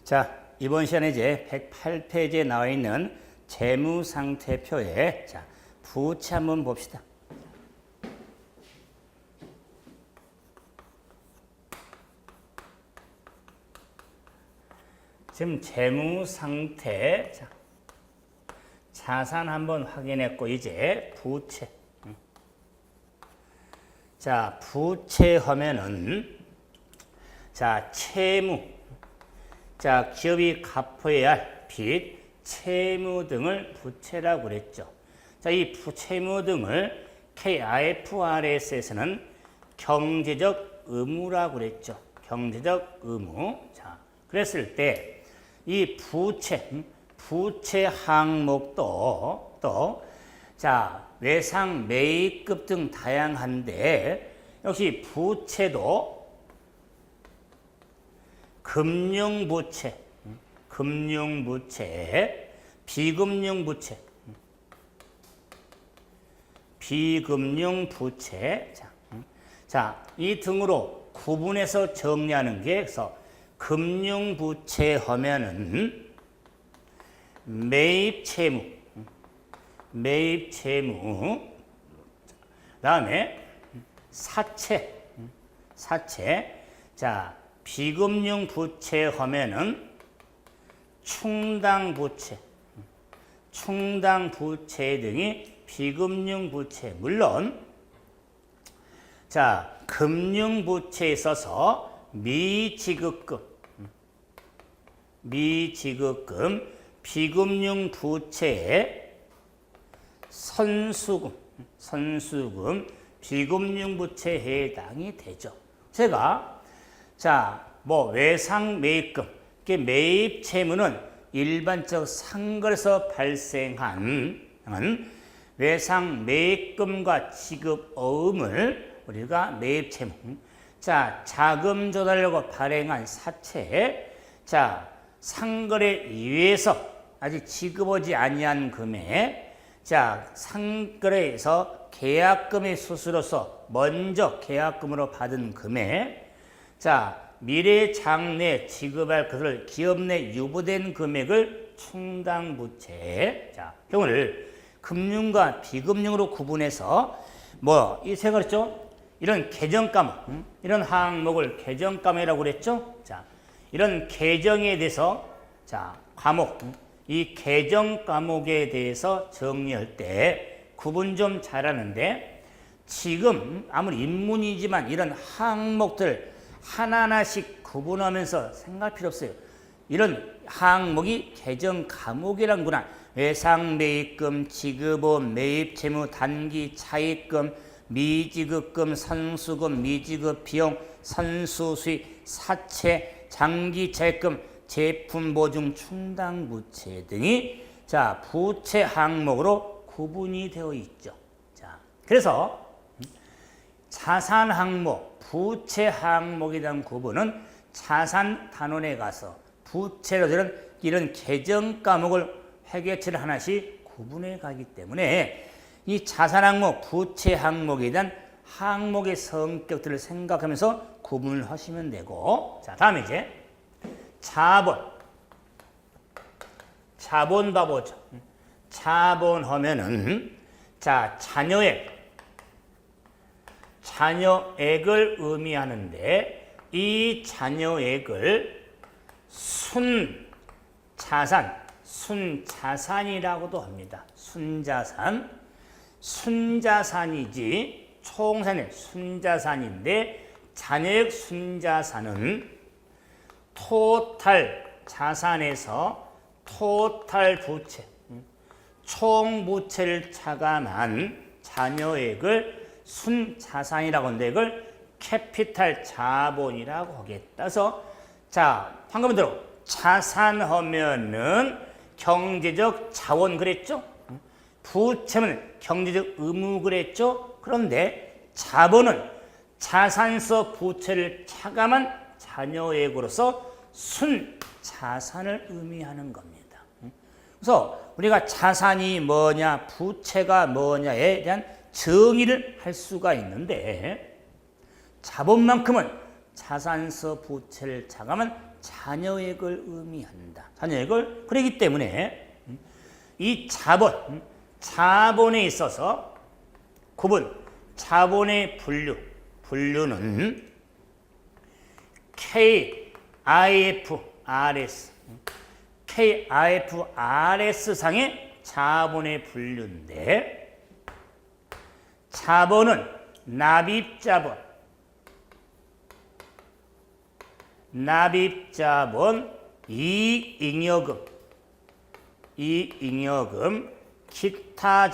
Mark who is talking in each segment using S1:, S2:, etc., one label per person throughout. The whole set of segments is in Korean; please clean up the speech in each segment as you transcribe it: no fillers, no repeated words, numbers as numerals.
S1: 자, 이번 시간에 이제 108페이지에 나와 있는 재무상태표에 자, 부채 한번 봅시다. 지금 재무상태, 자, 자산 한번 확인했고, 이제 부채. 자, 부채 하면은, 자, 채무. 자, 기업이 갚아야 할 빚, 채무 등을 부채라고 그랬죠. 자, 이 부채무 등을 KIFRS에서는 경제적 의무라고 그랬죠. 경제적 의무. 자, 그랬을 때 이 부채 항목도 자, 외상, 매입급 등 다양한데 역시 부채도 금융부채, 비금융부채, 자, 이 등으로 구분해서 정리하는 게 그래서 금융부채 하면은 매입채무, 그다음에 사채, 자, 비금융부채 하면은 충당부채 등이 비금융부채. 물론 자, 금융부채에 있어서 미지급금, 비금융부채에 선수금, 비금융부채에 해당이 되죠. 제가 자, 뭐 외상 매입금, 매입 채무는 일반적 상거래에서 발생한 외상 매입금과 지급 어음을 우리가 매입 채무. 자, 자금 조달하려고 발행한 사채. 자, 상거래 이외에서 아직 지급하지 아니한 금액. 자, 상거래에서 계약금의 수수로서 먼저 계약금으로 받은 금액. 자, 미래 장래 지급할 것을 기업 내 유보된 금액을 충당부채. 자, 경우를 금융과 비금융으로 구분해서 뭐 이 세 가지죠. 이런 계정 과목, 이런 항목을 계정 과목이라고 그랬죠. 자, 이런 계정에 대해서 자, 과목, 이 계정 과목에 대해서 정리할 때 구분 좀 잘하는데 지금 아무리 인문이지만 이런 항목들 하나하나씩 구분하면서 생각할 필요 없어요. 이런 항목이 계정 과목이란구나. 외상 매입금, 지급원, 매입채무, 단기 차입금, 미지급금, 선수금, 미지급 비용, 선수수익, 사채, 장기 차입금, 제품 보증, 충당부채 등이 자, 부채 항목으로 구분이 되어 있죠. 자, 그래서 자산 항목, 부채 항목에 대한 구분은 자산 단원에 가서 부채로 되는 이런 계정 과목을 회계처를 하나씩 구분해 가기 때문에 이 자산 항목, 부채 항목에 대한 항목의 성격들을 생각하면서 구분을 하시면 되고, 자, 다음에 이제 자본 봐보죠. 자본 하면은 자, 자녀액을 의미하는데 이 자녀액을 순자산이라고도 합니다. 순자산이지 총산의 순자산인데 자녀액 순자산은 토탈 자산에서 토탈 부채, 총 부채를 차감한 자녀액을 순자산이라고 하는데 이걸 캐피탈 자본이라고 하겠다. 그래서 자, 황금으로 자산하면은 경제적 자원 그랬죠? 부채는 경제적 의무 그랬죠? 그런데 자본은 자산서 부채를 차감한 자녀액으로서 순자산을 의미하는 겁니다. 그래서 우리가 자산이 뭐냐, 부채가 뭐냐에 대한 정의를 할 수가 있는데 자본만큼은 자산서 부채를 차감한 잔여액을 의미한다. 잔여액을. 그렇기 때문에 이 자본에 있어서 구분, 자본의 분류는 KIFRS 상의 자본의 분류인데, 자본은 납입자본, 이익잉여금, 기타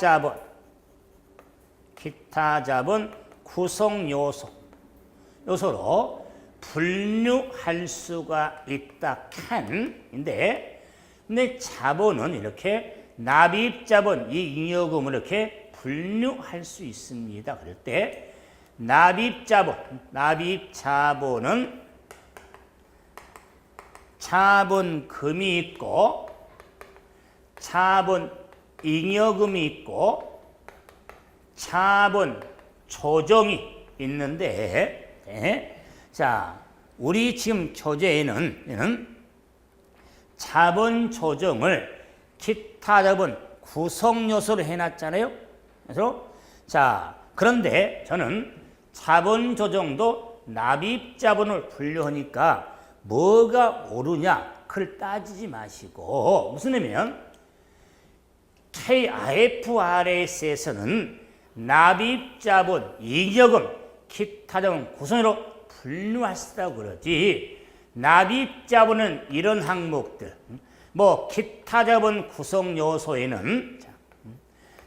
S1: 자본, 구성 요소로 분류할 수가 있다 칸인데, 근데 자본은 이렇게 납입자본, 이익잉여금을 이렇게 분류할 수 있습니다. 그럴 때 납입자본은 자본금이 있고 자본잉여금이 있고 자본조정이 있는데, 자, 우리 지금 교재에는 자본조정을 기타 자본 구성요소로 해놨잖아요. 그래서 자, 그런데 저는 자본조정도 납입자본을 분류하니까 뭐가 옳으냐 그걸 따지지 마시고, 무슨 의미냐면 KIFRS에서는 납입자본, 이익여금, 기타 자본 구성으로 분류할 수 있다고 그러지, 납입자본은 이런 항목들, 뭐 기타 자본 구성 요소에는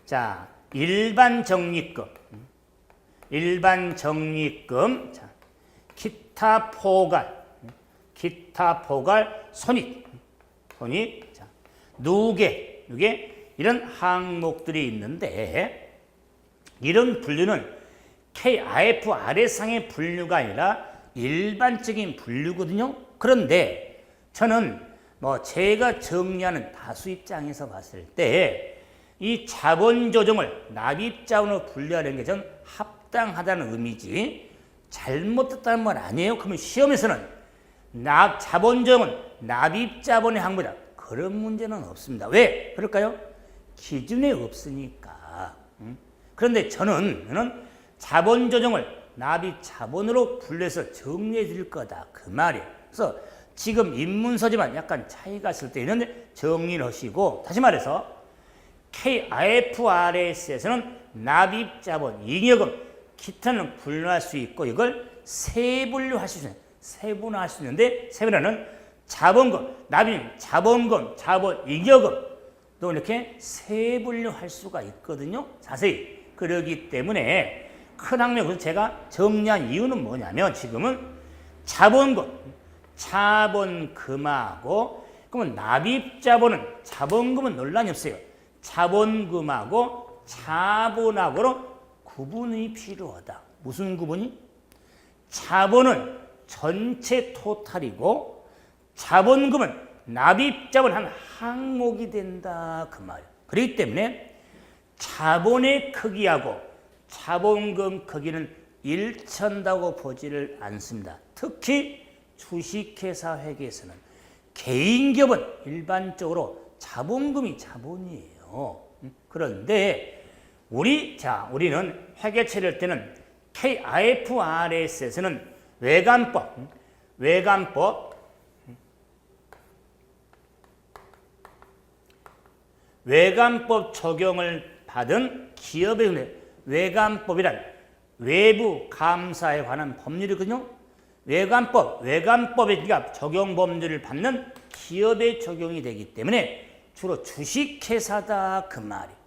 S1: 자, 일반 적립금, 자, 기타 포괄, 손익, 자, 누계 이런 항목들이 있는데, 이런 분류는 KIFRS상의 분류가 아니라 일반적인 분류거든요. 그런데 저는 뭐 제가 정리하는 다수 입장에서 봤을 때 이 자본 조정을 납입자본으로 분류하는 게 전 합당하다는 의미지 잘못됐다는 말 아니에요. 그러면 시험에서는 자본 조정은 납입자본의 항목이다, 그런 문제는 없습니다. 왜 그럴까요? 기준이 없으니까. 그런데 저는 자본 조정을 납입자본으로 분류해서 정리해 드릴 거다, 그 말이에요. 그래서 지금 입문서지만 약간 차이가 있을 때 있는데 정리를 하시고, 다시 말해서 KIFRS에서는 납입자본, 이익여금, 기타는 분류할 수 있고, 이걸 세분류할 수 있어요. 세분화할 수 있는데, 세분화는 자본금, 납입, 자본금, 이익여금 또 이렇게 세분류할 수가 있거든요. 자세히. 그러기 때문에 큰 항목에서 제가 정리한 이유는 뭐냐면, 지금은 자본금하고, 그러면 납입자본은, 자본금은 논란이 없어요. 자본금하고 자본하고로 구분이 필요하다. 무슨 구분이? 자본은 전체 토탈이고 자본금은 납입자본 한 항목이 된다, 그 말이에요. 그렇기 때문에 자본의 크기하고 자본금 크기는 일치한다고 보지를 않습니다. 특히 주식회사 회계에서는 개인기업은 일반적으로 자본금이 자본이에요. 그런데 우리는 회계 처리할 때는 KIFRS에서는 외관법 적용을 받은 기업의 외관법이란 외부 감사에 관한 법률이거든요. 외관법에 적용 법률을 받는 기업에 적용이 되기 때문에 주로 주식회사다, 그 말이에요.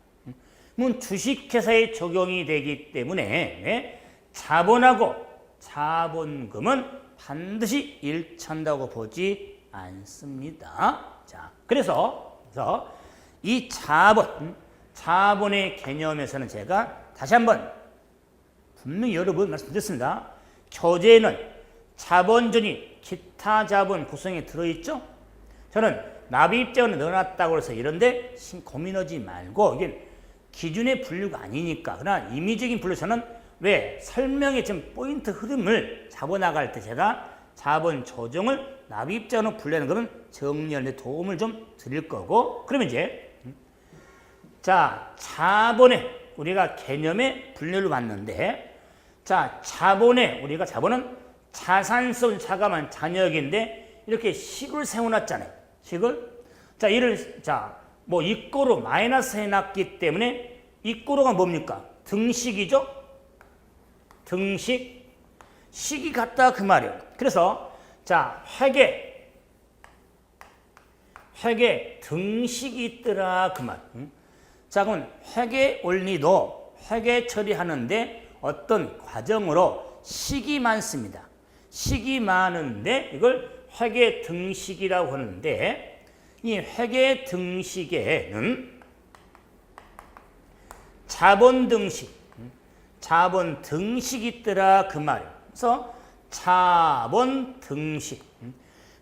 S1: 주식회사에 적용이 되기 때문에 자본하고 자본금은 반드시 일치한다고 보지 않습니다. 자, 그래서 이 자본의 개념에서는 제가 다시 한번 분명히 여러 번 말씀드렸습니다. 교재에는 자본준이 기타 자본 구성에 들어있죠? 저는 납입자본을 넣어놨다고 해서 이런데 고민하지 말고, 이게 기준의 분류가 아니니까. 그러나 임의적인 분류, 저는 왜? 설명의 지금 포인트 흐름을 잡아나갈 때 제가 자본 조정을 납입자로 분류하는 것은 정리하는 데 도움을 좀 드릴 거고, 그러면 이제 자, 자본의 우리가 개념의 분류를 봤는데, 자, 우리가 자본은 자산성 자감한 잔여액인데 이렇게 식을 세워놨잖아요. 식을. 자, 이를 뭐 이꼬로 마이너스 해놨기 때문에 이꼬로가 뭡니까? 등식이죠. 등식. 식이 같다 그 말이에요. 그래서 자, 회계 등식이 있더라 그 말. 자, 그럼 회계 원리도 회계 처리하는데 어떤 과정으로 식이 많습니다. 식이 많은데 이걸 회계 등식이라고 하는데, 이 회계 등식에는 자본 등식이 있더라 그 말이에요. 그래서 자본 등식.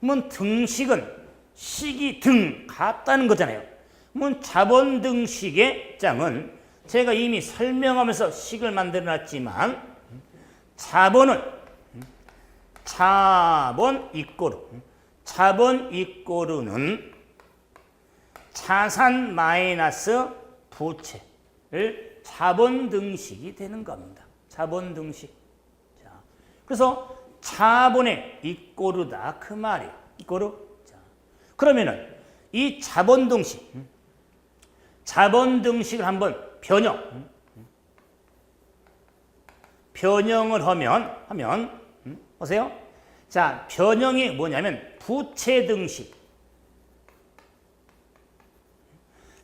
S1: 그러면 등식은 식이 등 같다는 거잖아요. 그러면 자본 등식의 짱은 제가 이미 설명하면서 식을 만들어 놨지만, 자본 이꼬르는 자산 마이너스 부채를 자본 등식이 되는 겁니다. 자본 등식. 자, 그래서 자본의 이꼬르다 그 말이에요. 이꼬르. 자, 그러면은 이 자본 등식을 한번 변형을 하면 보세요. 자, 변형이 뭐냐면 부채 등식.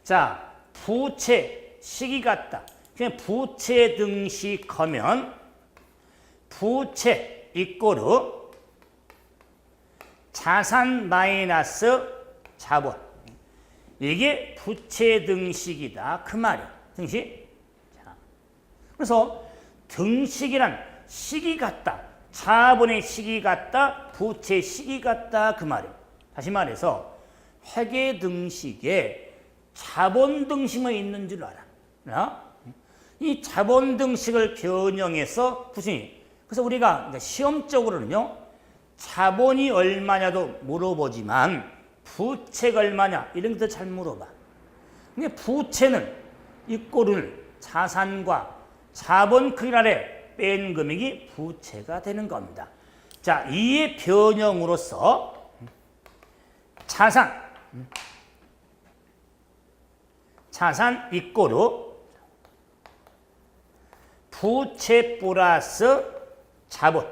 S1: 자, 부채 식이 같다. 그냥 부채 등식 하면 부채 이꼬르 자산 마이너스 자본. 이게 부채 등식이다 그 말이야. 등식. 자, 그래서 등식이란 식이 같다. 자본의 식이 같다. 부채 식이 같다 그 말이야. 다시 말해서 회계 등식에 자본 등식만 있는 줄 알아. 이 자본 등식을 변형해서 그래서 우리가 시험적으로는요, 자본이 얼마냐도 물어보지만 부채가 얼마냐 이런 것도 잘 물어봐. 근데 부채는 이꼬르는 자산과 자본 크기 아래 뺀 금액이 부채가 되는 겁니다. 자, 이의 변형으로서 자산 이꼬르 부채 플러스 자본.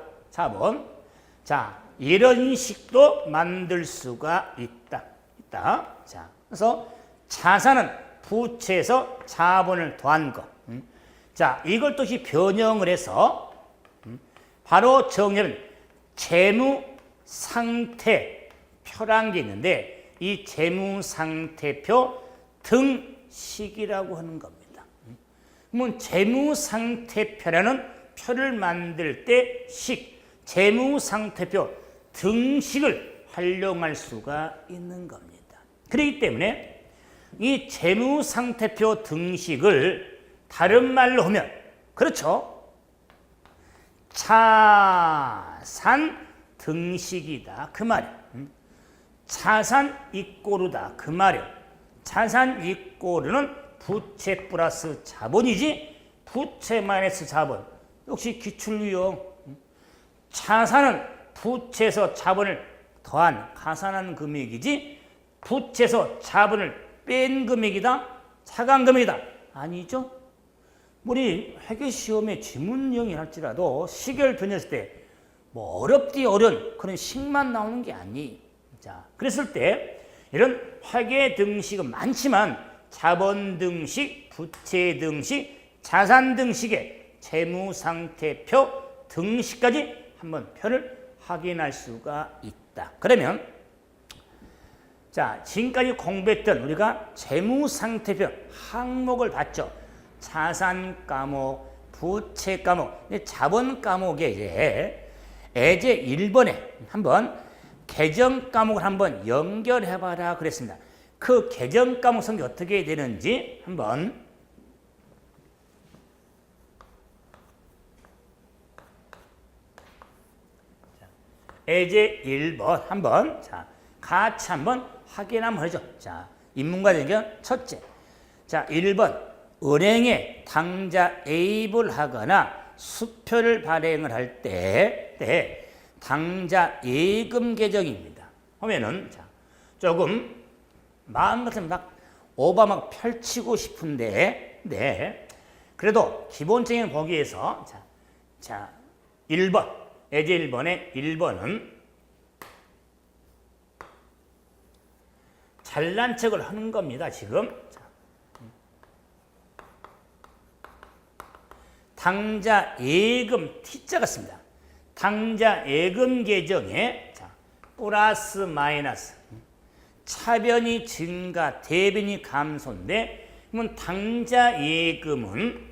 S1: 자, 이런 식도 만들 수가 있다. 자, 그래서 자산은 부채에서 자본을 더한 거. 자, 이걸 또 변형을 해서 바로 정리하면 재무상태표라는 게 있는데, 이 재무상태표 등식이라고 하는 겁니다. 그러면 재무상태표라는 표를 만들 때 재무상태표 등식을 활용할 수가 있는 겁니다. 그렇기 때문에 이 재무상태표 등식을 다른 말로 하면, 그렇죠, 자산 등식이다 그 말이야. 자산 이꼬르다 그 말이야. 자산 이꼬르는 부채 플러스 자본이지 부채 마이너스 자본. 역시 기출유형. 자산은 부채에서 자본을 더한 가산한 금액이지 부채에서 자본을 뺀 금액이다, 차감 금액이다 아니죠. 우리 회계시험의 지문형이 할지라도 식을 변했을 때 뭐 어렵디 어려운 그런 식만 나오는 게 아니. 자, 그랬을 때 이런 회계 등식은 많지만 자본 등식, 부채 등식, 자산 등식의 재무상태표 등식까지 한번 표를 확인할 수가 있다. 그러면 자, 지금까지 공부했던 우리가 재무상태표 항목을 봤죠. 자산 과목, 부채 과목, 자본 과목에 이제 예제 1번에 한번 계정 과목을 한번 연결해봐라 그랬습니다. 그 계정 과목 성격이 어떻게 되는지 한번 예제 1번 한번 자 같이 한번 확인 한번 하죠. 자, 인문과정의 첫째. 자, 1번 은행에 당좌 에입을 하거나 수표를 발행을 할 때 당좌 예금 계정입니다. 하면은 자, 조금 마음 같으면 막 오바 막 펼치고 싶은데 그래도 기본적인 보기에서 자 1번 예제 1번의 1번은 잘난 척을 하는 겁니다. 지금 자, 당좌 예금 T자가 씁니다. 당좌 예금 계정에 자, 플러스 마이너스 차변이 증가, 대변이 감소인데 그러면 당좌 예금은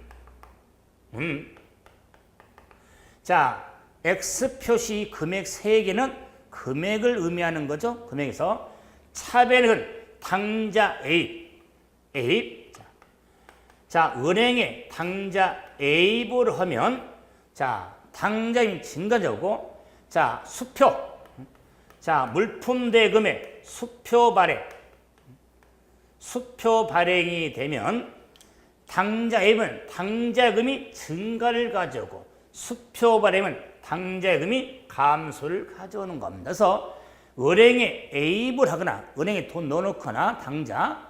S1: 자 X 표시 금액 3개는 금액을 의미하는 거죠. 금액에서 차변은 당좌 에입 자 은행에 당좌 에입을 하면 자 당좌임이 증가되고 자 수표 자 물품 대금의 수표 발행이 되면 당좌에입은 당좌금이 증가를 가져오고 수표 발행은 당좌금이 감소를 가져오는 겁니다. 그래서 은행에 에입을 하거나 은행에 돈 넣어놓거나 당좌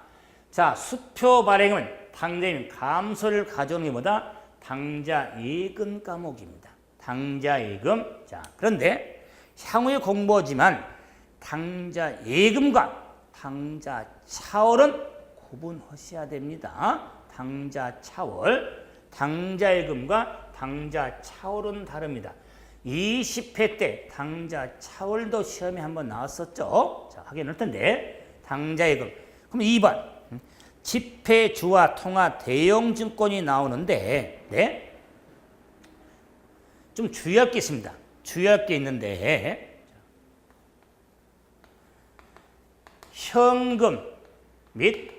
S1: 자 수표 발행은 당좌금 감소를 가져오는 것보다 당좌 예금 과목입니다. 당좌 예금 자 그런데 향후에 공부하지만 당좌 예금과 당좌 차월은 구분하셔야 됩니다. 당좌 차월, 당좌 예금과 당좌 차월은 다릅니다. 20회 때 당좌 차월도 시험에 한번 나왔었죠. 자, 확인할 텐데 당좌 예금. 그럼 2번 지폐, 주화, 통화, 대형 증권이 나오는데 좀 주의할 게 있습니다. 주의할 게 있는데 현금 및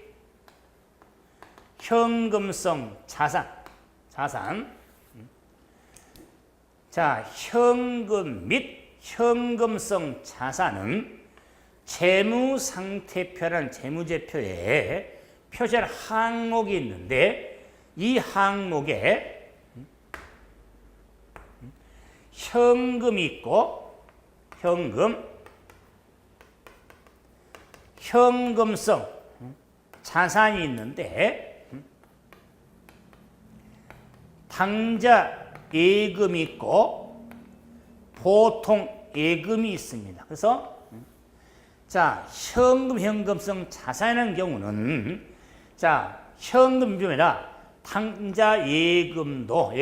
S1: 현금성 자산. 자, 현금 및 현금성 자산은 재무상태표라는 재무제표에 표시할 항목이 있는데 이 항목에 현금이 있고 현금성 자산이 있는데 당좌 예금이 있고 보통 예금이 있습니다. 그래서 자 현금성 자산이라는 경우는 자 현금이 아니라 당좌 예금도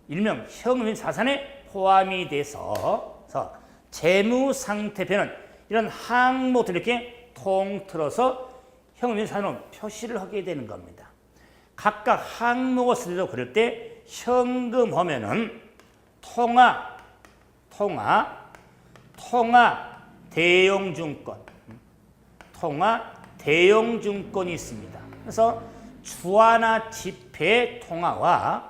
S1: 일명 현금 자산에 포함이 돼서 재무상태표는 이런 항목들 이렇게 통틀어서 현금 자산으로 표시를 하게 되는 겁니다. 각각 항목을 쓸 때도 그럴 때 현금 하면은 통화 대형 증권이 있습니다. 그래서 주화나 지폐 통화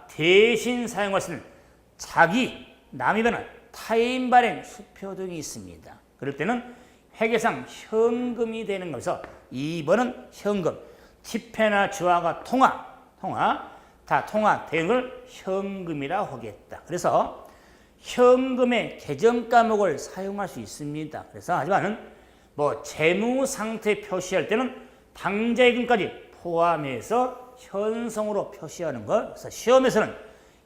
S1: 대신 사용할 수 있는 자기 남이 변환 타인 발행 수표 등이 있습니다. 그럴 때는 회계상 현금이 되는 거면서 2번은 현금, 지폐나 주화가 통화 대응을 현금이라 하겠다. 그래서 현금의 계정 과목을 사용할 수 있습니다. 그래서 하지만은 뭐 재무 상태 표시할 때는 당좌예금까지 포함해서 현성으로 표시하는 것. 그래서 시험에서는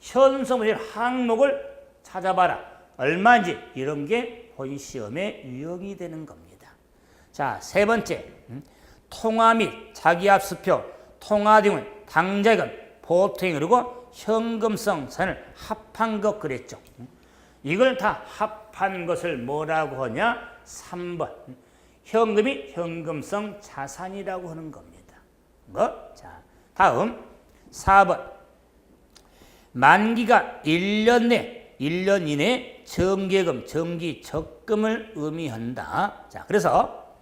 S1: 현성 표시 항목을 찾아봐라. 얼마인지 이런 게 본 시험에 유형이 되는 겁니다. 자, 세 번째. 통화 및 자기합수표, 통화 등은 당좌예금, 보통이 그리고 현금성 자산을 합한 것 그랬죠. 이걸 다 합한 것을 뭐라고 하냐? 3번. 현금이 현금성 자산이라고 하는 겁니다. 자, 다음 4번. 만기가 1년 이내 정기예금, 정기적금을 의미한다. 자, 그래서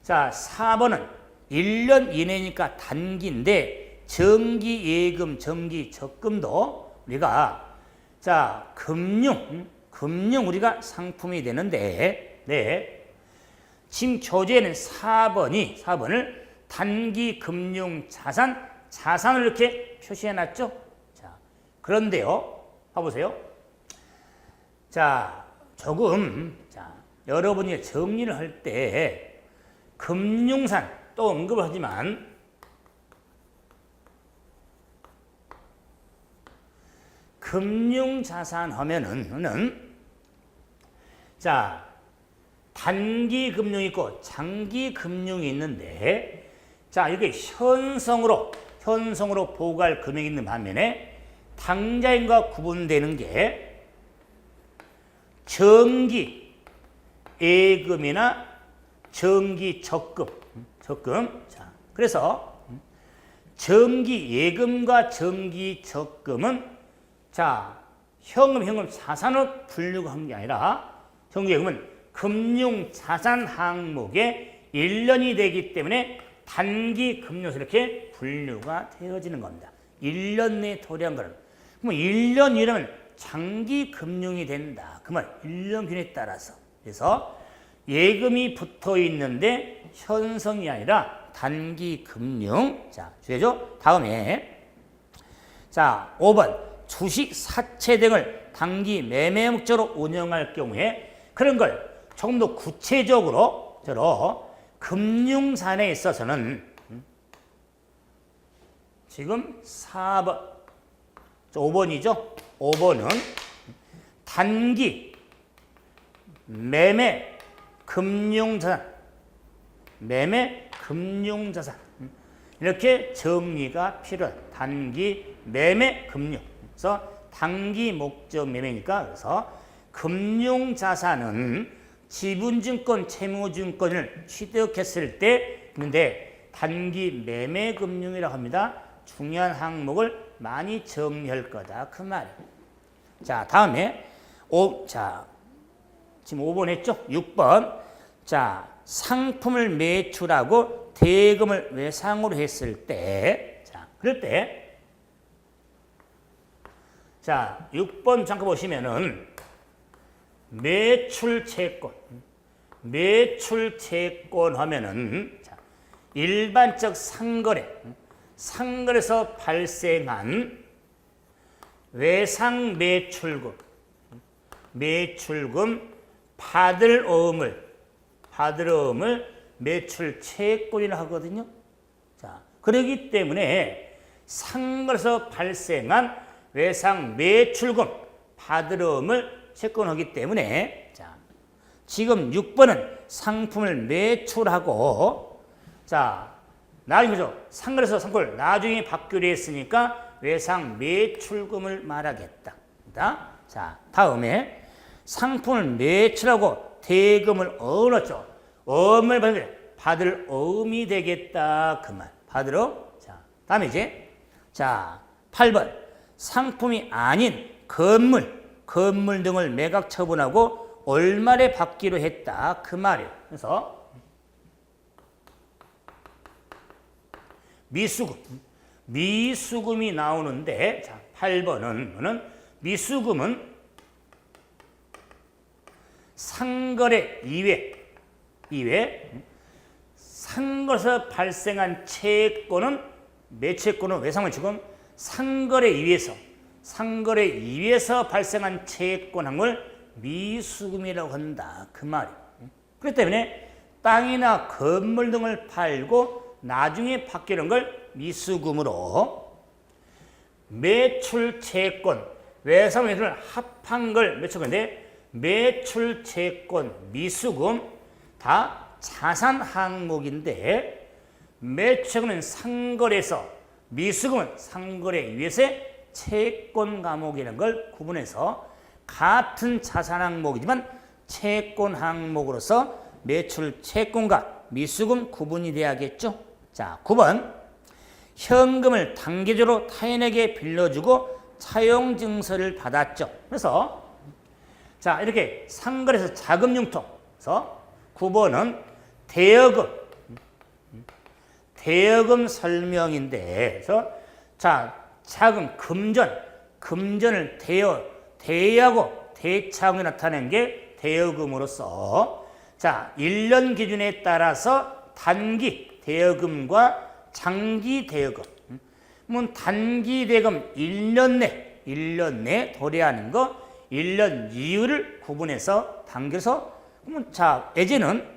S1: 자, 4번은 1년 이내니까 단기인데 정기예금, 정기적금도 우리가 자, 금융 우리가 상품이 되는데, 네. 지금 교재에는 4번을 단기 금융 자산을 이렇게 표시해 놨죠? 자, 그런데요. 봐보세요. 자, 여러분이 정리를 할 때 금융산 또 언급을 하지만 금융자산 하면은 자, 단기 금융이 있고 장기 금융이 있는데 자, 이렇게 현성으로 보고할 금액이 있는 반면에 당좌인과 구분되는 게 정기 예금이나 정기 적금. 자, 그래서 정기 예금과 정기 적금은 자, 현금 자산으로 분류가 한 게 아니라 정기 예금은 금융 자산 항목의 일련이 되기 때문에 단기 금융에서 이렇게 분류가 되어지는 겁니다. 1년 내에 토리한 거는. 그럼 1년이라면 장기 금융이 된다. 그 말, 1년 균에 따라서. 그래서 예금이 붙어 있는데 현성이 아니라 단기 금융. 자, 주의죠. 다음에 자, 5번 주식 사채 등을 단기 매매 목적으로 운영할 경우에 그런 걸 조금 더 구체적으로 금융산에 있어서는 지금 4번 5번이죠. 5번은 단기 매매 금융자산 이렇게 정리가 필요한 단기 매매 금융. 그래서 단기 목적 매매니까 그래서 금융자산은 지분증권, 채무증권을 취득했을 때 있는데 단기 매매 금융이라고 합니다. 중요한 항목을 많이 정리할 거다. 그 말이에요. 자, 다음에 지금 5번 했죠? 6번. 자, 상품을 매출하고 대금을 외상으로 했을 때 자, 그럴 때 자, 6번 잠깐 보시면은 매출 채권 하면은 자, 일반적 상거래에서 발생한 외상 매출금 받을 어음을 매출 채권이라 하거든요. 자, 그렇기 때문에 상거래에서 발생한 외상 매출금 받을 어음을 채권하기 때문에 자, 지금 6번은 상품을 매출하고 자, 나중에 상거래에서 상품을 나중에 받기로 했으니까 외상 매출금을 말하겠다. 자, 다음에 상품을 매출하고 대금을 얻었죠. 어음을 받을 어음이 되겠다. 그 말. 받으러. 자, 다음에 이제 자, 8번. 상품이 아닌 건물 등을 매각 처분하고 얼마에 받기로 했다. 그 말이에요. 그래서 미수금이 나오는데 자, 8번은 미수금은 상거래 이외 상거래에서 발생한 채권은 매채권은 외상을 지금 상거래 이외에서 발생한 채권 항목을 미수금이라고 한다. 그 말이에요. 그렇기 때문에 땅이나 건물 등을 팔고 나중에 받기로 한 걸 미수금으로 매출 채권, 외상 매출을 합한 걸 매출건데 매출 채권, 미수금 다 자산 항목인데 매출은 상거래에서 미수금은 상거래 이외에서의 채권 과목이라는 걸 구분해서 같은 자산 항목이지만 채권 항목으로서 매출 채권과 미수금 구분이 돼야겠죠. 자, 9번 현금을 단계적으로 타인에게 빌려주고 차용 증서를 받았죠. 그래서 자, 이렇게 상거래에서 자금 융통. 그래서 9번은 대여금 설명인데, 그래서 자, 자금 금전을 대하고 대차항이 나타낸 게 대여금으로서 자 1년 기준에 따라서 단기 대여금과 장기 대여금 단기 대여금 1년 내 도래하는 거 1년 이후를 구분해서 당겨서 자 예제는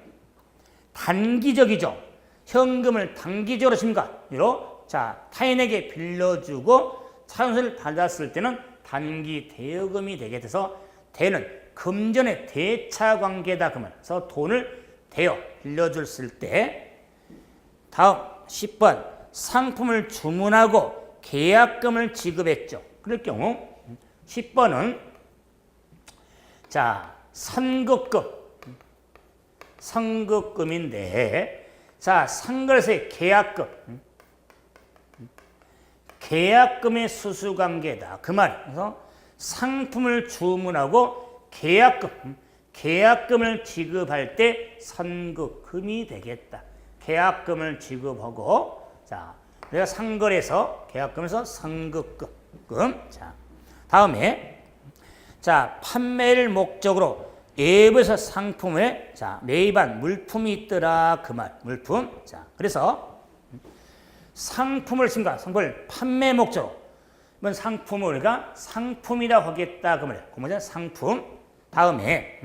S1: 단기적이죠. 현금을 단기적으로 심가로 자 타인에게 빌려주고 차용선을 받았을 때는 단기 대여금이 되게 돼서 대는 금전의 대차 관계다 그러면서 돈을 대여 빌려줬을 때 다음 10번 상품을 주문하고 계약금을 지급했죠. 그럴 경우 10번은 자 선급금인데 자 상거래소의 계약금의 수수관계다. 그 말이에요. 상품을 주문하고 계약금을 지급할 때 선급금이 되겠다. 계약금을 지급하고 자 우리가 상거래에서 계약금에서 선급금 자 다음에 자 판매를 목적으로 외부에서 상품에 자 매입한 물품이 있더라 그 말 물품 자 그래서 상품을 판매 목적으로 이번 상품을 우리가 상품이라고 하겠다 그 말이에요. 그 뭐냐 상품 다음에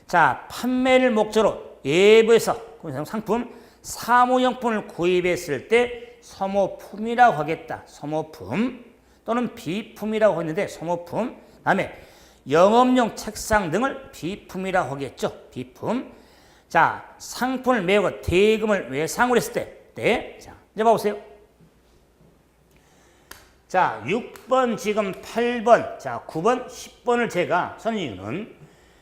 S1: 자 판매를 목적으로 외부에서 상품 사무용품을 구입했을 때 소모품이라고 하겠다. 소모품 또는 비품이라고 했는데 소모품 다음에 영업용 책상 등을 비품이라고 하겠죠. 비품 자 상품을 매우고 대금을 외상으로 했을 때 자 이제 봐보세요. 자 6번 지금 8번 자 9번 10번을 제가 선 이유는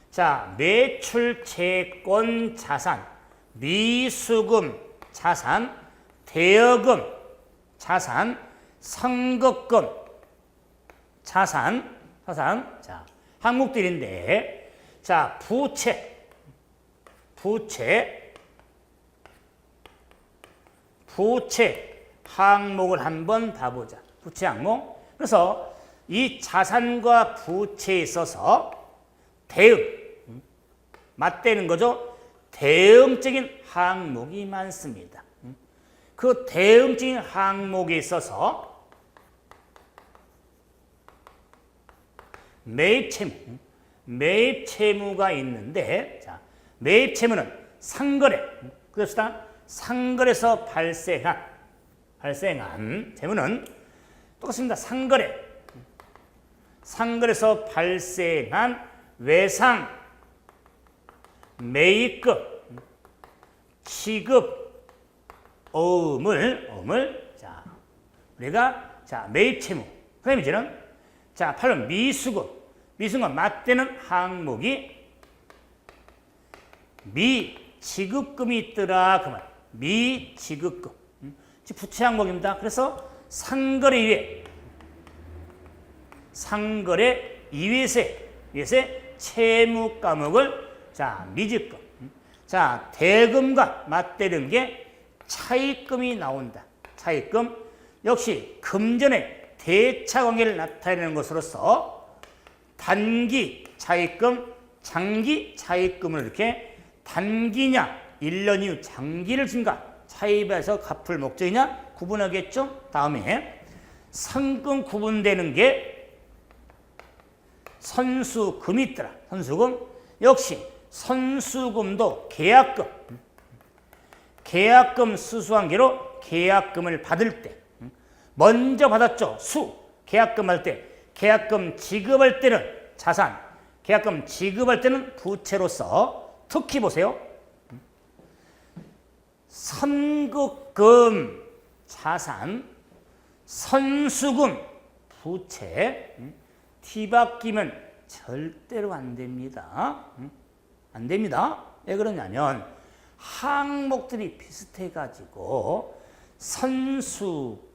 S1: 자 매출 채권 자산 미수금 자산 대여금 자산 선급금 자산 자 항목들인데 자 부채 항목을 한번 봐보자. 부채 항목. 그래서 이 자산과 부채에 있어서 대응 맞대는 거죠. 대응적인 항목이 많습니다. 그 대응적인 항목에 있어서 매입 채무가 있는데 자 매입 채무는 상거래 그럽시다. 상거래에서 발생한 채무는 똑같습니다. 상거래에서 발생한 외상, 매입금, 취급, 어음을 자 우리가 자 매입 채무. 그다음에 이제는 자 8번 미수금과 맞대는 항목이 미지급금이 있더라 그 말. 미지급금. 부채 항목입니다. 그래서 상거래 이외세 채무 과목을 자 미지급. 자 대금과 맞대는 게 차입금이 나온다. 차입금 역시 금전의 대차 관계를 나타내는 것으로서 단기 차입금, 장기 차입금을 이렇게 단기냐 1년 이후 장기를 증가 차입해서 갚을 목적이냐 구분하겠죠. 다음에 선금 구분되는 게 선수금이 있더라. 선수금 역시 선수금도 계약금 수수관계로 계약금을 받을 때 먼저 받았죠. 계약금 할 때 계약금 지급할 때는 자산 계약금 지급할 때는 부채로서 특히 보세요. 선급금 자산 선수금 부채 뒤바뀌면 절대로 안 됩니다. 안 됩니다. 왜 그러냐면 항목들이 비슷해가지고 선수금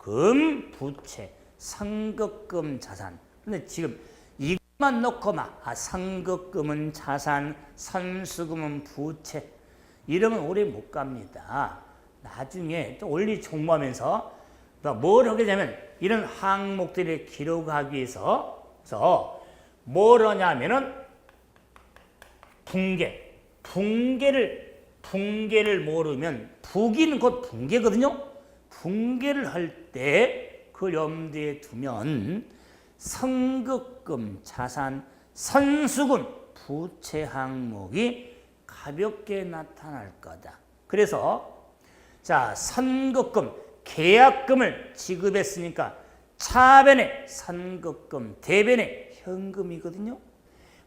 S1: 부채 선급금 자산 근데 지금 이것만 놓고 선급금은 자산 선수금은 부채 이러면 오래 못 갑니다. 나중에 또 원리 공부하면서 뭘 하게 되면 이런 항목들을 기록하기 위해서 뭘 하냐면은 붕괴를 모르면 부기는 곧 붕괴거든요. 붕괴를 할 때 그 염두에 두면 선급금, 자산, 선수금, 부채 항목이 가볍게 나타날 거다. 그래서 자, 선급금, 계약금을 지급했으니까 차변에 선급금, 대변에 현금이거든요.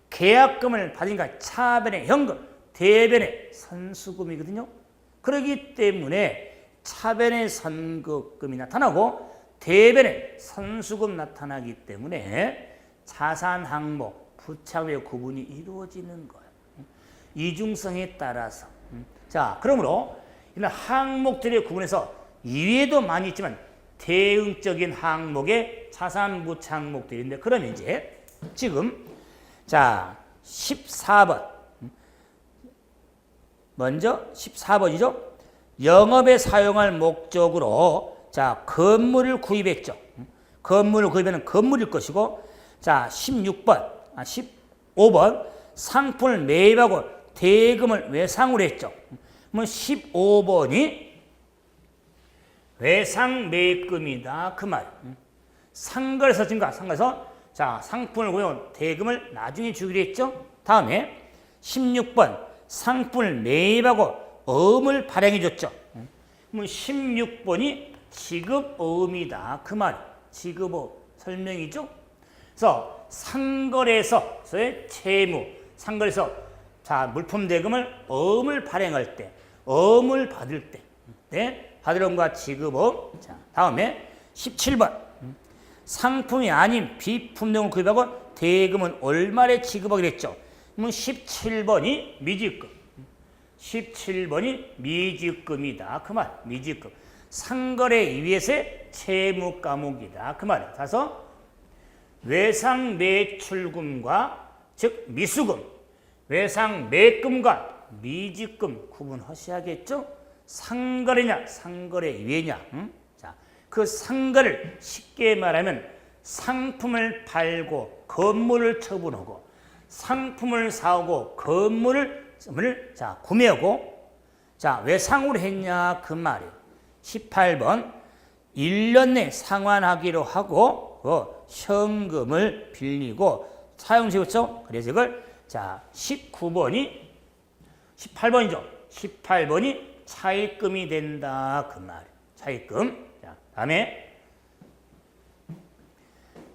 S1: 계약금을 받으니까 차변에 현금, 대변에 선수금이거든요. 그렇기 때문에 차변에 선급금이 나타나고 대변에 선수금 나타나기 때문에 자산 항목, 부채 항목의 구분이 이루어지는 거예요. 이중성에 따라서. 자, 그러므로 이런 항목들의 구분에서 이외에도 많이 있지만 대응적인 항목의 자산 부채 항목들인데, 그러면 이제 지금 자 14번 먼저 14번이죠. 영업에 사용할 목적으로 자 건물을 구입했죠. 건물을 구입하는 건물일 것이고, 자 15번 상품을 매입하고 대금을 외상으로 했죠. 그러면 15번이 외상 매입금이다 그 말. 상거래서 증가, 상거래서 자 상품을 구입하고 대금을 나중에 주기로 했죠. 다음에 16번 상품을 매입하고 어음을 발행해 줬죠. 그러면 16번이 지급어음이다 그 말. 지급어음 설명이죠. 그래서 상거래소의 채무, 상거래소 자 물품 대금을 어음을 발행할 때, 어음을 받을 때, 네, 받으러움과 지급어음. 자 다음에 17번 상품이 아닌 비품 등을 구입하고 대금은 월말에 지급하기로 했죠. 그러면 17번이 미지급, 17번이 미지급이다 그 말. 미지급 상거래 이외에서의 채무 과목이다 그 말이에요. 그래서 외상 매출금과 즉 미수금, 외상 매금과 미지금 구분하셔야겠죠. 상거래냐 상거래 이외냐. 자, 그 상거래를 쉽게 말하면 상품을 팔고 건물을 처분하고, 상품을 사오고 건물을 자 구매하고, 자 외상으로 했냐 그 말이에요. 18번 1년 내 상환하기로 하고 현금을 빌리고 사용시켰죠. 그래서 이걸 자 18번이죠. 18번이 차입금이 된다 그 말이에요. 차입금. 자 다음에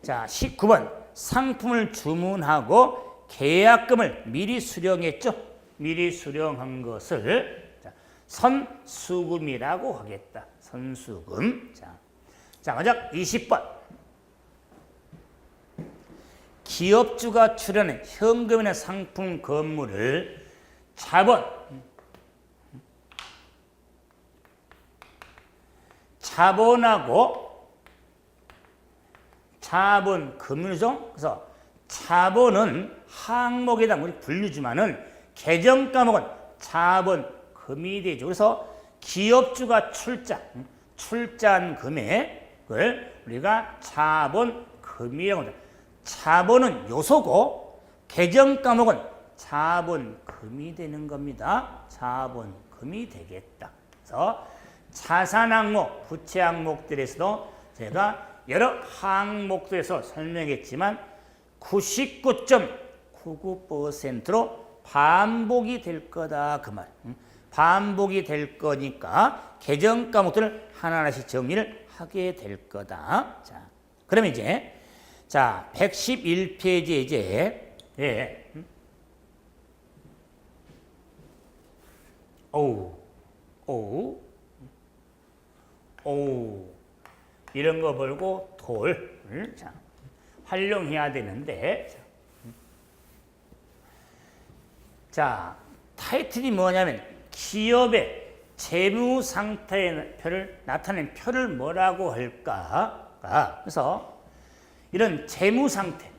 S1: 자 19번 상품을 주문하고 계약금을 미리 수령했죠. 미리 수령한 것을 자, 선수금이라고 하겠다. 선수금. 자 만약 20번 기업주가 출연한 현금이나 상품 건물을 자본하고 자본 금융이죠. 그래서 자본은 항목에다 우리 분류지만은 계정 과목은 자본 금이 되죠. 그래서 기업주가 출자한 금액을 우리가 자본 금이라고 합니다. 자본은 요소고 계정 과목은 자본 금이 되는 겁니다. 자본 금이 되겠다. 그래서 자산 항목, 부채 항목들에서도 제가 여러 항목들에서 설명했지만 99.99%로 반복이 될 거다 그 말. 반복이 될 거니까 계정 과목들을 하나하나씩 정리를 하게 될 거다. 자, 그러면 이제 자 111페이지에 이제 이런 거 벌고 돌 자, 활용해야 되는데, 자 타이틀이 뭐냐면 기업의 재무 상태를 나타내는 표를 뭐라고 할까? 그래서 이런 재무 상태,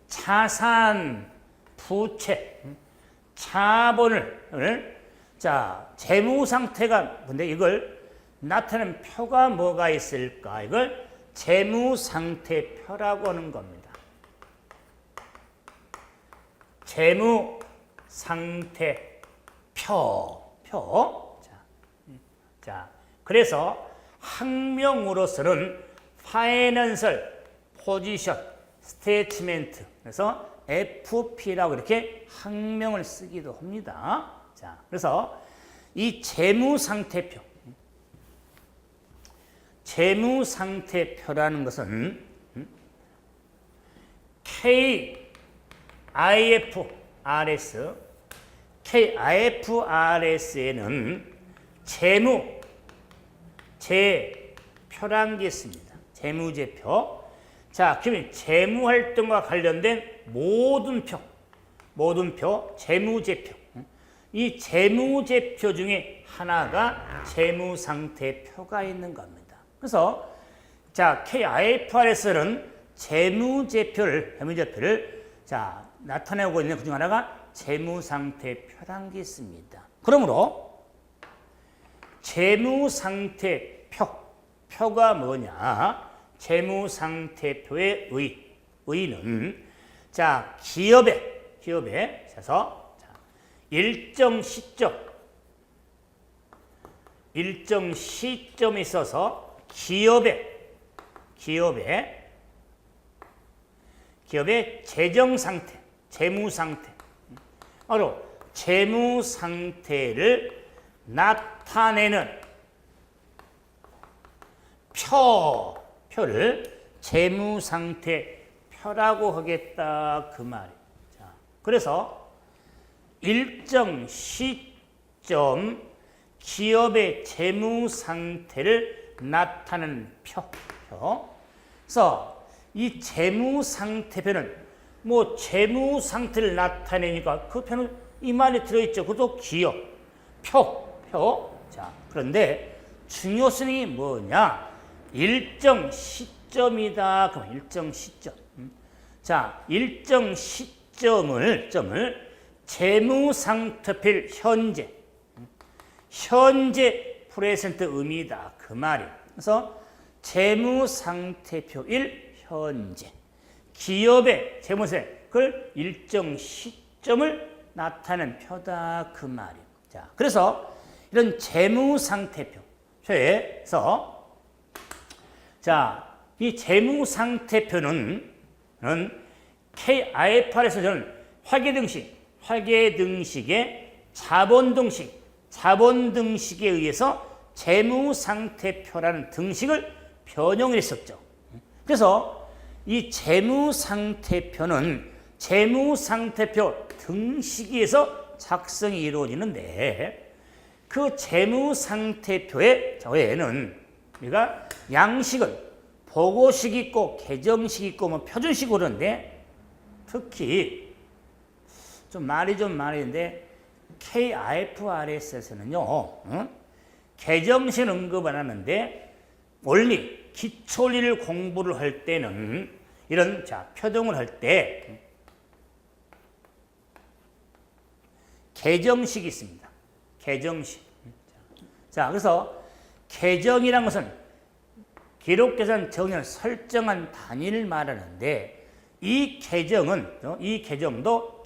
S1: 자산, 부채, 자본을 자 재무 상태가 근데 이걸 나타내는 표가 뭐가 있을까? 이걸 재무 상태표라고 하는 겁니다. 재무 상태 표. 자, 그래서 학명으로서는 Financial Position Statement, 그래서 FP라고 이렇게 학명을 쓰기도 합니다. 자, 그래서 이 재무상태표라는 것은 KIFRS에는 재표라는 게 있습니다. 재무제표. 자, 그러면 재무활동과 관련된 모든 표, 재무제표. 이 재무제표 중에 하나가 재무상태표가 있는 겁니다. 그래서 자, KIFRS는 재무제표를 자, 나타내고 있는 그 중 하나가 재무상태표라는 게 있습니다. 그러므로 재무상태표가 뭐냐? 재무상태표의 의의는 자, 기업에 있어서 일정 시점에 있어서 기업의 재정 상태, 재무 상태, 바로 재무 상태를 나타내는 표를 재무 상태 표라고 하겠다 그 말이에요. 자, 그래서 일정 시점 기업의 재무 상태를 나타내는 표. 그래서 이 재무 상태표는 뭐 재무 상태를 나타내니까 그 표는 이 말이 들어있죠. 그것도 기업 표. 자, 그런데 중요성이 뭐냐? 일정 시점이다. 그럼 일정 시점. 자, 일정 시점을 재무상태표를 현재 프레젠트 의미다 그 말이에요. 그래서 재무상태표일 현재 기업의 재무세 그걸 일정 시점을 나타내는 표다 그 말이에요. 자, 그래서 이런 재무상태표에서 자, 이 재무상태표는 KIFR에서 저는 회계 등식의 자본 등식에 의해서 재무상태표라는 등식을 변형을 했었죠. 그래서 이 재무상태표는 재무상태표 등식에서 작성이 이루어지는데 그 재무상태표의 저에는 우리가 양식을 보고식 있고 계정식 있고 뭐 표준식 그러는데 특히 좀 말인데 KIFRS에서는요 계정식 언급을 하는데 원리 기초리를 공부를 할 때는 이런 자 표동을 할 때 계정식이 있습니다. 계정식. 자, 그래서 계정이란 것은 기록계산 정의를 설정한 단위를 말하는데 이 계정도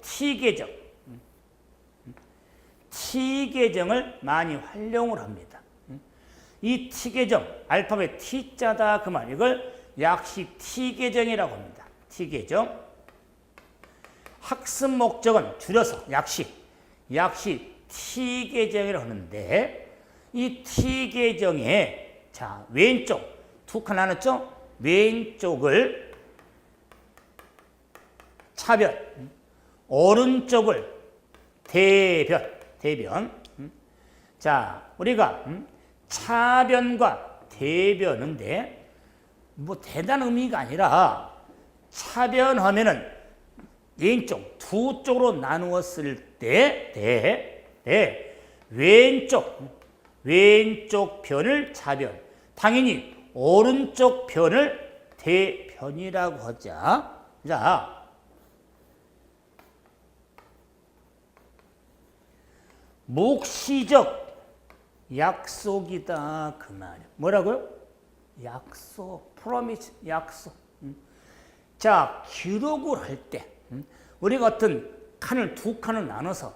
S1: T계정을 많이 활용을 합니다. 이 T계정, 알파벳 T자다 그 말, 이걸 약식 T계정이라고 합니다. T계정. 학습 목적은 줄여서 약식 T계정이라고 하는데 이 T계정의 자, 왼쪽 두 칸 나눴죠? 왼쪽을 차변, 오른쪽을 대변. 자, 우리가 차변과 대변인데 뭐 대단한 의미가 아니라 차변하면은 왼쪽 두 쪽으로 나누었을 때 왼쪽 변을 차변, 당연히 오른쪽 변을 대변이라고 하자. 자, 묵시적 약속이다 그 말이에요. 뭐라고요? 약속, 프로미스, 약속. 자, 기록을 할 때 우리가 어떤 칸을 두 칸을 나눠서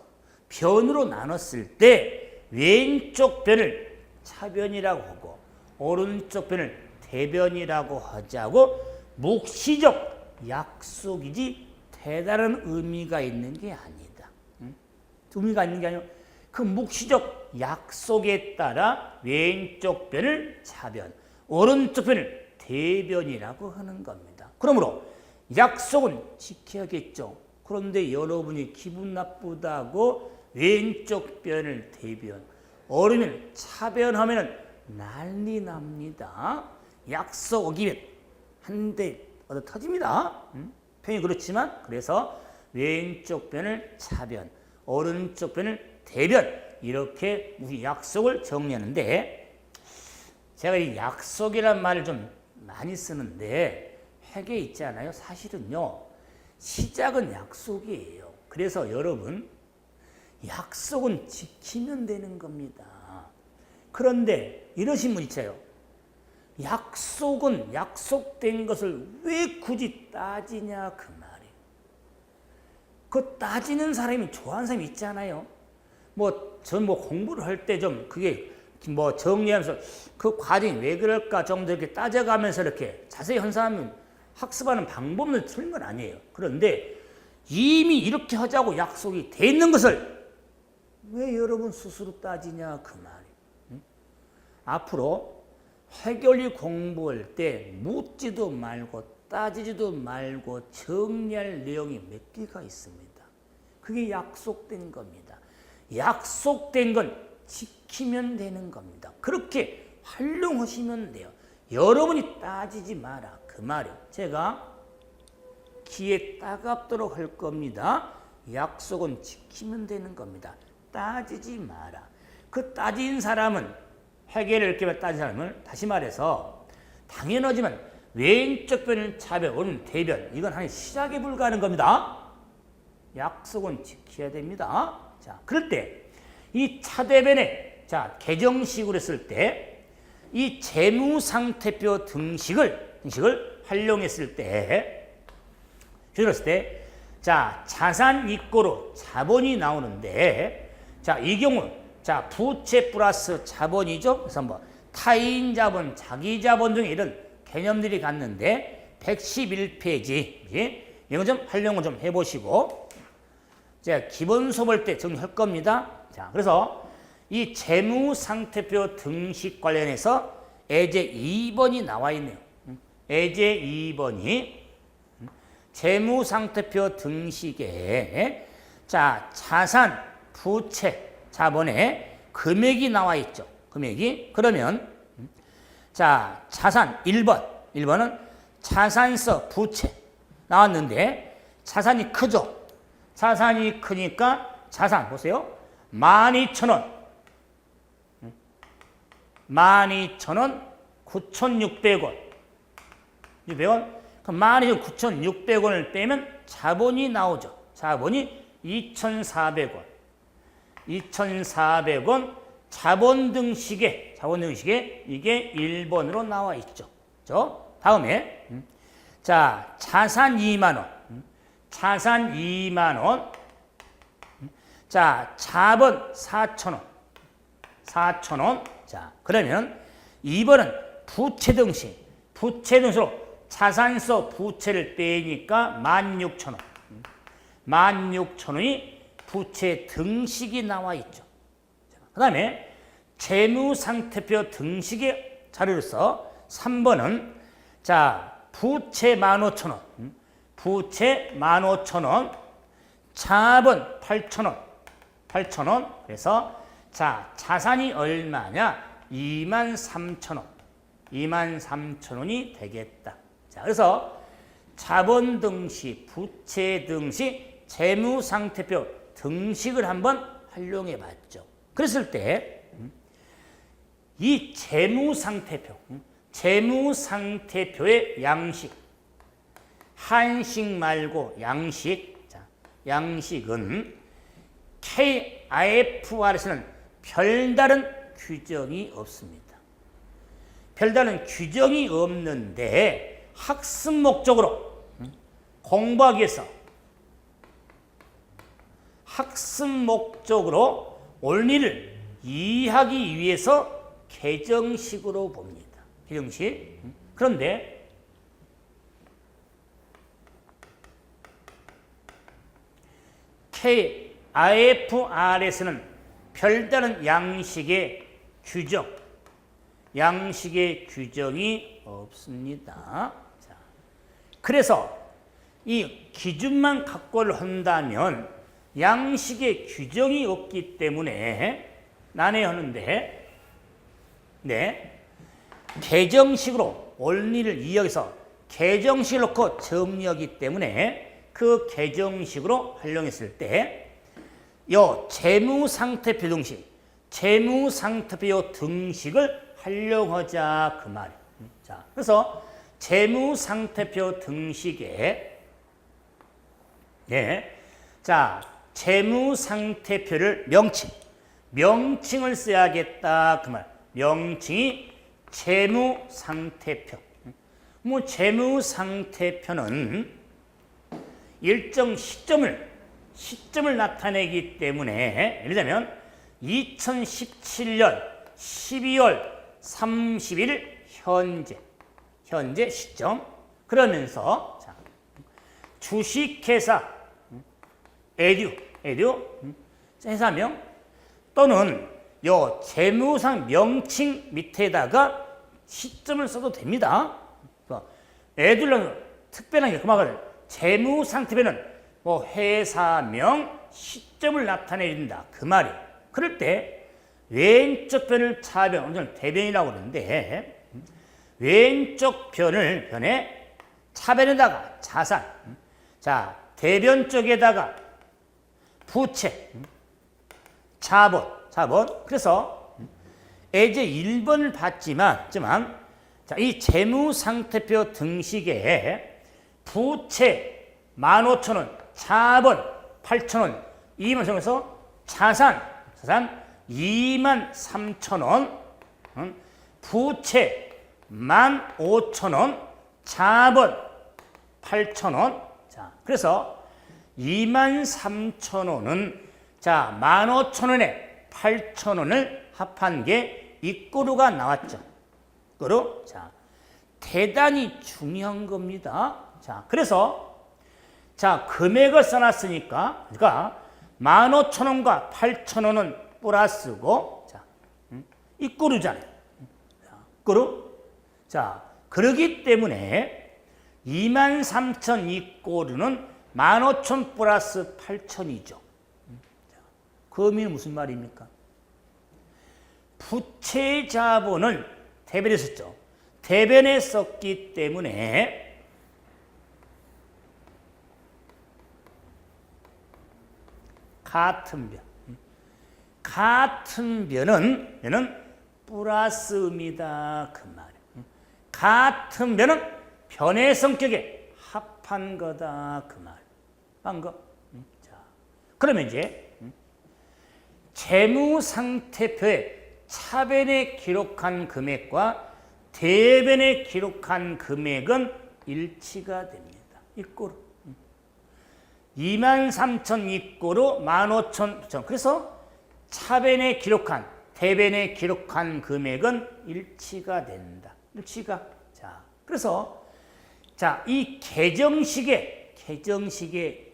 S1: 변으로 나눴을 때 왼쪽 변을 차변이라고 하고 오른쪽 변을 대변이라고 하자고 묵시적 약속이지 대단한 의미가 있는 게 아니다. 의미가 있는 게 아니고 그 묵시적 약속에 따라 왼쪽 변을 차변, 오른쪽 변을 대변이라고 하는 겁니다. 그러므로 약속은 지켜야겠죠. 그런데 여러분이 기분 나쁘다고 왼쪽 변을 대변, 오른을 차변하면 난리 납니다. 약속 어기면 한 대 얻어 터집니다. 표현이 그렇지만 그래서 왼쪽 변을 차변, 오른쪽 변을 대변 이렇게 우리 약속을 정리하는데 제가 이 약속이란 말을 좀 많이 쓰는데 회계 있잖아요. 사실은요. 시작은 약속이에요. 그래서 여러분 약속은 지키면 되는 겁니다. 그런데 이러신 분 있어요. 약속은 약속된 것을 왜 굳이 따지냐 그 말이에요. 그 따지는 사람이 좋아하는 사람이 있잖아요. 전 공부를 할 때 좀 그게 정리하면서 그 과정이 왜 그럴까 좀 더 이렇게 따져가면서 이렇게 자세히 현상하면 학습하는 방법은 틀린 건 아니에요. 그런데 이미 이렇게 하자고 약속이 돼 있는 것을 왜 여러분 스스로 따지냐 그 말이에요. 앞으로 회계원리 공부할 때 묻지도 말고 따지지도 말고 정리할 내용이 몇 개가 있습니다. 그게 약속된 겁니다. 약속된 건 지키면 되는 겁니다. 그렇게 활용하시면 돼요. 여러분이 따지지 마라 그 말이에요. 제가 귀에 따갑도록 할 겁니다. 약속은 지키면 되는 겁니다. 따지지 마라. 그 따진 사람은 회계를 이렇게 따진 사람은 다시 말해서 당연하지만 왼쪽 변을 차변, 오른 대변 이건 한 시작에 불과하는 겁니다. 약속은 지켜야 됩니다. 자, 그럴 때 이 차대변에 개정식으로 했을 때 이 재무상태표 등식을 활용했을 때 자산 이꼬로 자본이 나오는데 이 경우 부채 플러스 자본이죠. 그래서 타인 자본, 자기 자본 등의 이런 개념들이 갔는데 111페이지 이거 좀 활용을 좀 해보시고 제가 기본 수업 할 때 정리할 겁니다. 그래서 이 재무상태표 등식 관련해서 예제 2번이 나와 있네요. 예제 2번이 재무상태표 등식에 자산, 부채, 자본에 금액이 나와 있죠. 금액이. 그러면 자산 1번은 자산서 부채 나왔는데 자산이 크죠. 자산이 크니까 자산 보세요. 12,000원 9,600원 600원 그럼 12,9,600원을 빼면 자본이 나오죠. 자본이 2,400원 2,400원 자본 등식에 이게 1번으로 나와 있죠. 다음에 자산 2만원 자산 2만원 자본 4,000원 4,000원 그러면 2번은 부채 등식 부채등식으로 자산서 부채를 빼니까 16,000원 16,000원이 부채 등식이 나와 있죠. 그 다음에 재무상태표 등식의 자료로서 3번은 부채 15,000원 부채 15,000원 자본 8,000원 그래서 자산이 얼마냐 23,000원 23,000원이 되겠다. 그래서 자본 등식 부채 등식 재무상태표 등식을 한번 활용해 봤죠. 그랬을 때 이 재무상태표의 양식 한식 말고 양식은 KIFR에서는 별다른 규정이 없습니다. 별다른 규정이 없는데 학습 목적으로 공부하기 위해서 학습 목적으로 원리를 이해하기 위해서 계정식으로 봅니다. 계정식. 그런데 IFRS는 별다른 양식의 규정이 없습니다. 자, 그래서 이 기준만 갖고를 한다면 양식의 규정이 없기 때문에 난해하는데, 네, 계정식으로 원리를 이해해서 계정식을 놓고 정리하기 때문에 그 계정식으로 활용했을 때 요 재무상태표 등식을 활용하자 그 말이에요. 자, 그래서 재무상태표 등식에 자, 재무상태표를 명칭을 써야겠다 그 말. 명칭이 재무상태표. 뭐 재무상태표는 일정 시점을 나타내기 때문에 예를 들면 2017년 12월 30일 현재 시점. 그러면서 자, 주식회사 에듀 회사명 또는 요 재무상 명칭 밑에다가 시점을 써도 됩니다. 에듀는 특별한 게 그만큼 재무상태표는 뭐 회사명 시점을 나타내린다 그 말이에요. 그럴 때 왼쪽 변을 차변, 오늘 대변이라고 그러는데 왼쪽 변에 차변에다가 자산, 자 대변 쪽에다가 부채, 자본. 그래서 예제 1번을 봤지만 자, 이 재무상태표 등식에 부채 15,000원, 자본 8,000원, 2만 정해서 자산 23,000원, 부채 15,000원, 자본 8,000원. 자, 그래서 23,000원은 자 15,000원에 8,000원을 합한 게 이 꼬루가 나왔죠. 꼬루. 자, 대단히 중요한 겁니다. 자, 그래서 자 금액을 써놨으니까 그러니까 15,000원과 8,000원은 플러스고 자, 이 꼬루잖아요. 자, 꼬루. 자, 그러기 때문에 23,000 이 꼬루는 15,000 플러스 8,000이죠. 그 의미는 무슨 말입니까? 부채 자본을 대변에 썼죠. 대변에 썼기 때문에 같은 변은 플러스입니다. 그 말이에요. 같은 변은 변의 성격에 합한 거다. 그 말. 한 거. 자, 그러면 이제 재무상태표에 차변에 기록한 금액과 대변에 기록한 금액은 일치가 됩니다. 이꼬로. 23,000 이꼬로 15,000. 그래서 차변에 기록한, 대변에 기록한 금액은 일치가 된다. 일치가. 자, 그래서 자, 이 계정식의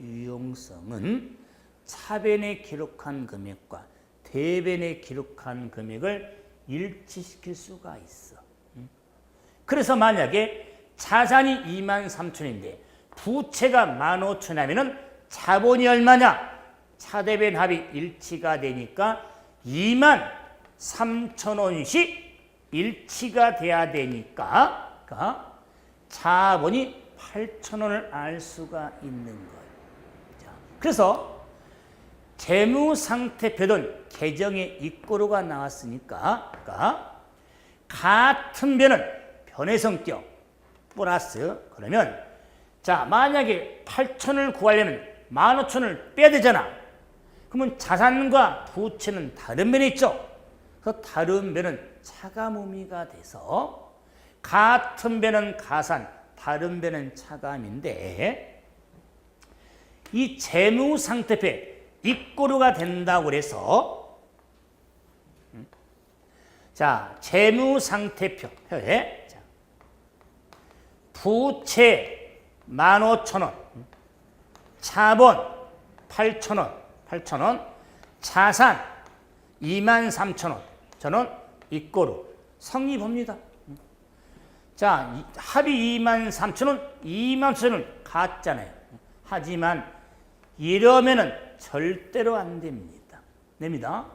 S1: 유용성은 차변에 기록한 금액과 대변에 기록한 금액을 일치시킬 수가 있어. 그래서 만약에 자산이 23,000인데 부채가 15,000 하면은 자본이 얼마냐? 차대변 합이 일치가 되니까 23,000원씩 일치가 돼야 되니까 그러니까 자본이 8,000원을 알 수가 있는 거예요. 자, 그래서 재무상태표든 계정에 이꼬루가 나왔으니까 그러니까 같은 변은 변의 성격 플러스 그러면 자 만약에 8,000원을 구하려면 15,000원을 빼야 되잖아. 그러면 자산과 부채는 다른 변에 있죠. 그래서 다른 변은 차감의미가 돼서 같은 변은 가산, 다른 변은 차감인데 이 재무상태표에 입고루가 된다고 그래서 자, 재무상태표에 부채 15,000원, 자본 8,000원, 자산 23,000원. 저는 입고루 성립합니다. 자, 합이 23,000원, 23,000원 같잖아요. 하지만 이러면은 절대로 안 됩니다. 됩니다.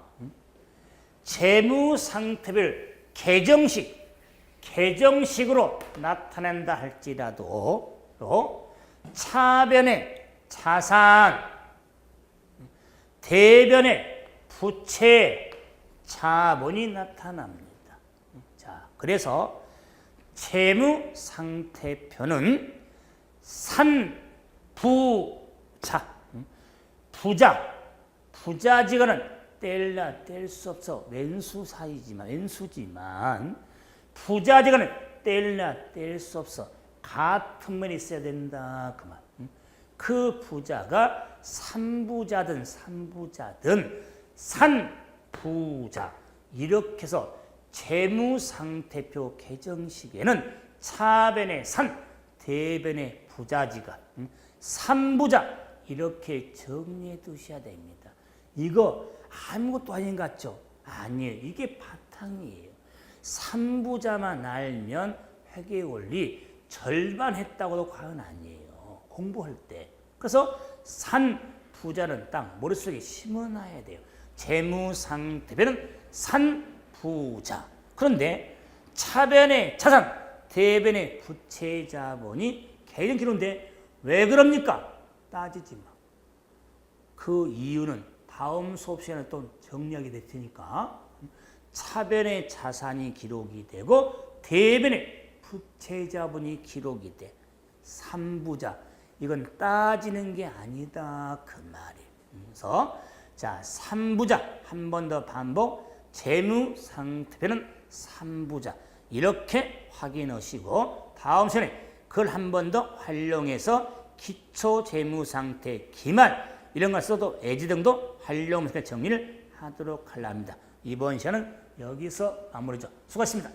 S1: 재무상태별 개정식으로 나타낸다 할지라도 또 차변의 자산, 대변의 부채, 자본이 나타납니다. 자, 그래서 재무상태표는 부자지간은 뗄 수 없어. 왼수지만 부자지간은 뗄 수 없어. 같은 면이 있어야 된다 그 말. 그 부자가 산부자든 산부자 이렇게 해서 재무상태표 개정식에는 차변의 산, 대변의 부자지간, 산부자 이렇게 정리해 두셔야 됩니다. 이거 아무것도 아닌 것 같죠? 아니에요. 이게 바탕이에요. 산부자만 알면 회계원리 절반 했다고도 과언 아니에요. 공부할 때. 그래서 산부자는 딱 머릿속에 심어놔야 돼요. 재무상태표는 산부자. 그런데 차변의 자산, 대변의 부채 자본이 개정기록인데 왜 그럽니까? 따지지 마. 그 이유는 다음 수업 시간에 또 정리하게 될 테니까 차변의 자산이 기록이 되고 대변의 부채 자본이 기록이 돼. 산부자. 이건 따지는 게 아니다 그 말이에요. 그래서 자, 산부자 한 번 더 반복. 재무상태표는 산부자. 이렇게 확인하시고 다음 시간에 그걸 한 번 더 활용해서 기초재무상태 기말 이런 걸 써도 애지 등도 활용해서 정리를 하도록 하려 합니다. 이번 시간은 여기서 마무리죠. 수고하셨습니다.